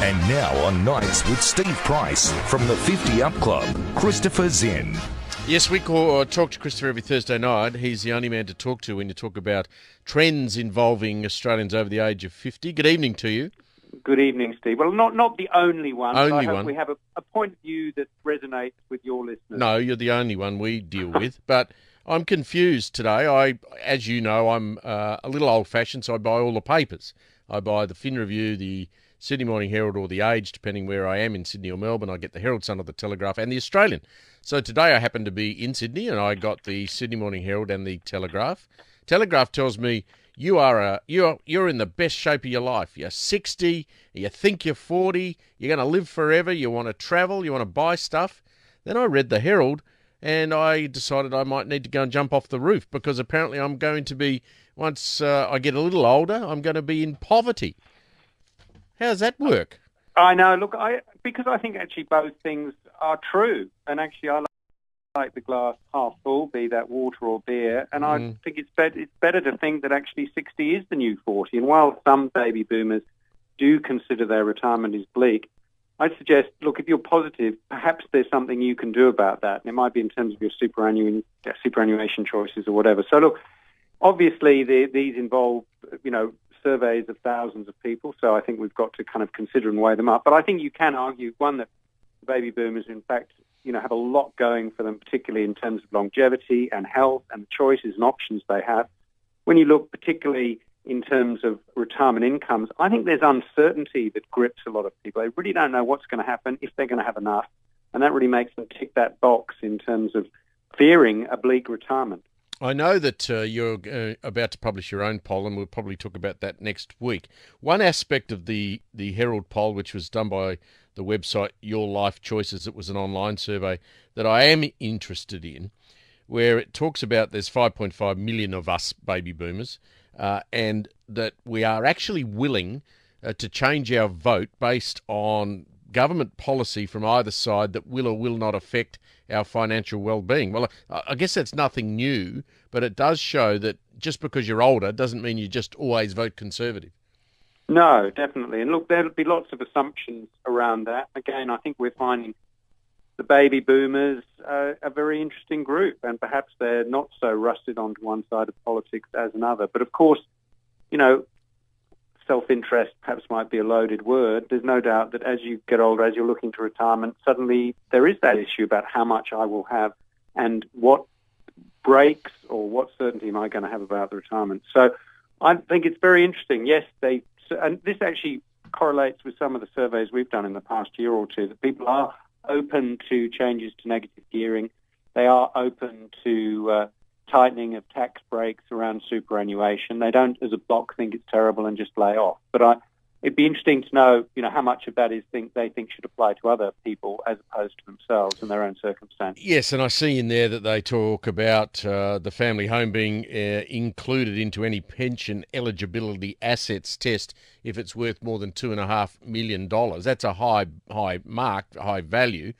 And now on Nights with Steve Price from the 50 Up Club, Christopher Zinn. Yes, we talk to Christopher every Thursday night. He's the only man to talk to when you talk about trends involving Australians over the age of 50. Good evening to you. Good evening, Steve. Well, not the only one. Only but I hope one. we have a point of view that resonates with your listeners. No, you're the only one we deal with. But I'm confused today. As you know, I'm a little old-fashioned, so I buy all the papers. I buy the Fin Review, the Sydney Morning Herald, or the Age, depending where I am in Sydney or Melbourne. I get the Herald Sun or the Telegraph and the Australian. So today I happen to be in Sydney and I got the Sydney Morning Herald and the Telegraph. Telegraph tells me you're in the best shape of your life. You're 60, you think you're 40, you're going to live forever, you want to travel, you want to buy stuff. Then I read the Herald and I decided I might need to go and jump off the roof because apparently I'm going to be, once I get a little older, I'm going to be in poverty. How does that work? I know. Look, because I think actually both things are true. And actually I like the glass half full, be that water or beer. And I think it's better to think that actually 60 is the new 40. And while some baby boomers do consider their retirement is bleak, I'd suggest, look, if you're positive, perhaps there's something you can do about that. And it might be in terms of your superannuation choices or whatever. So look, obviously these involve, surveys of thousands of people. So I think we've got to kind of consider and weigh them up. But I think you can argue, one, that baby boomers, in fact, have a lot going for them, particularly in terms of longevity and health and the choices and options they have. When you look particularly in terms of retirement incomes, I think there's uncertainty that grips a lot of people. They really don't know what's going to happen, if they're going to have enough. And that really makes them tick that box in terms of fearing a bleak retirement. I know that you're about to publish your own poll, and we'll probably talk about that next week. One aspect of the Herald poll, which was done by the website Your Life Choices, it was an online survey that I am interested in, where it talks about there's 5.5 million of us baby boomers, and that we are actually willing to change our vote based on government policy from either side that will or will not affect our financial well-being. Well, I guess that's nothing new, but it does show that just because you're older doesn't mean you just always vote Conservative. No, definitely. And look, there'll be lots of assumptions around that. Again, I think we're finding the baby boomers a very interesting group, and perhaps they're not so rusted onto one side of politics as another. But of course, self-interest perhaps might be a loaded word. There's no doubt that as you get older, as you're looking to retirement, suddenly there is that issue about how much I will have and what breaks or what certainty am I going to have about the retirement. So I think it's very interesting. Yes, and this actually correlates with some of the surveys we've done in the past year or two, that people are open to changes to negative gearing. They are open to tightening of tax breaks around superannuation. They don't, as a block, think it's terrible and just lay off. But it'd be interesting to know, how much of that they think should apply to other people as opposed to themselves and their own circumstances. Yes, and I see in there that they talk about the family home being included into any pension eligibility assets test if it's worth more than $2.5 million. That's a high mark, high value.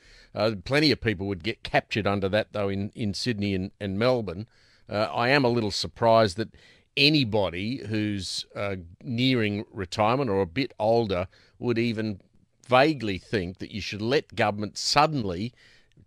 Plenty of people would get captured under that, though, in Sydney and Melbourne. I am a little surprised that anybody who's nearing retirement or a bit older would even vaguely think that you should let government suddenly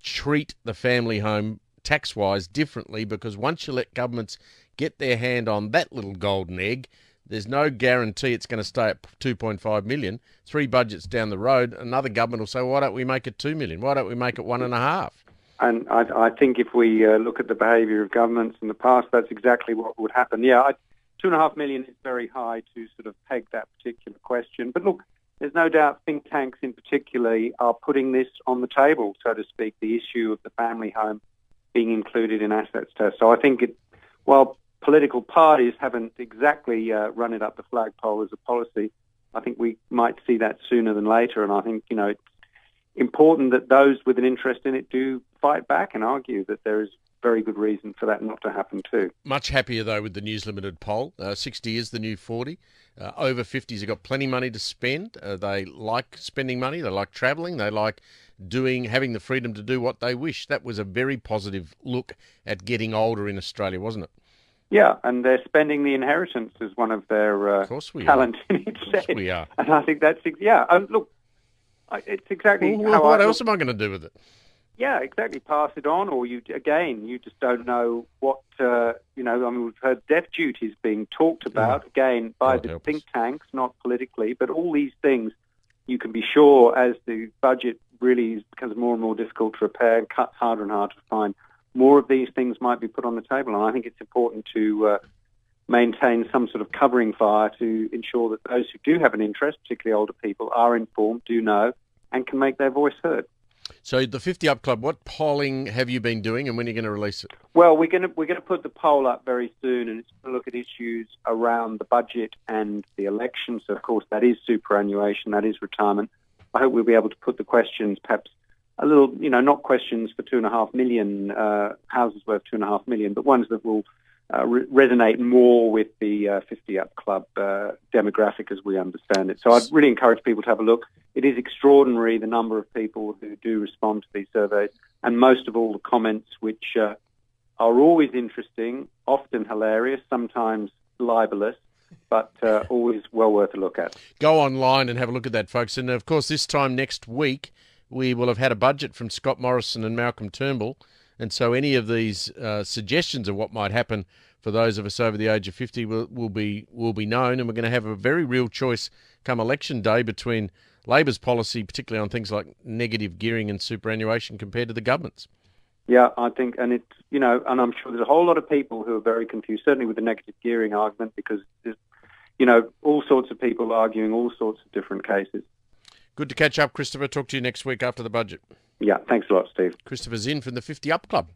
treat the family home tax-wise differently, because once you let governments get their hand on that little golden egg, there's no guarantee it's going to stay at 2.5 million. 3 budgets down the road, another government will say, why don't we make it 2 million? Why don't we make it 1.5? And I think if we look at the behaviour of governments in the past, that's exactly what would happen. Yeah, 2.5 million is very high to sort of peg that particular question. But look, there's no doubt think tanks in particular are putting this on the table, so to speak, the issue of the family home being included in assets test. So I think while political parties haven't exactly run it up the flagpole as a policy, I think we might see that sooner than later. And I think, it's important that those with an interest in it do fight back and argue that there is very good reason for that not to happen too. Much happier, though, with the News Limited poll. 60 is the new 40. Over 50s have got plenty of money to spend. They like spending money. They like travelling. They like having the freedom to do what they wish. That was a very positive look at getting older in Australia, wasn't it? Yeah, and they're spending the inheritance as one of their talent in itself. Of course we are. And I think that's, look, It's exactly Well, how what else am I going to do with it? Yeah, exactly. Pass it on, or you just don't know what, we've heard death duties being talked about, again, by God the help think us. tanks, not politically, but all these things, you can be sure as the budget really becomes more and more difficult to repair and cuts harder and harder to find, more of these things might be put on the table. And I think it's important to maintain some sort of covering fire to ensure that those who do have an interest, particularly older people, are informed, do know, and can make their voice heard. So the 50 Up Club, what polling have you been doing, and when are you going to release it? Well, we're going to put the poll up very soon, and it's going to look at issues around the budget and the election. So, of course, that is superannuation, that is retirement. I hope we'll be able to put the questions, perhaps a little, not questions for 2.5 million houses worth 2.5 million, but ones that will resonate more with the 50 Up Club demographic as we understand it. So I'd really encourage people to have a look. It is extraordinary, the number of people who do respond to these surveys, and most of all the comments, which are always interesting, often hilarious, sometimes libelous, but always well worth a look at. Go online and have a look at that, folks. And, of course, this time next week, we will have had a budget from Scott Morrison and Malcolm Turnbull. And so any of these suggestions of what might happen for those of us over the age of 50 will be known, and we're going to have a very real choice come election day between Labor's policy, particularly on things like negative gearing and superannuation, compared to the government's. Yeah, I think, and it's, and I'm sure there's a whole lot of people who are very confused, certainly with the negative gearing argument, because there's, all sorts of people arguing all sorts of different cases. Good to catch up, Christopher. Talk to you next week after the budget. Yeah, thanks a lot, Steve. Christopher Zinn from the 50 Up Club.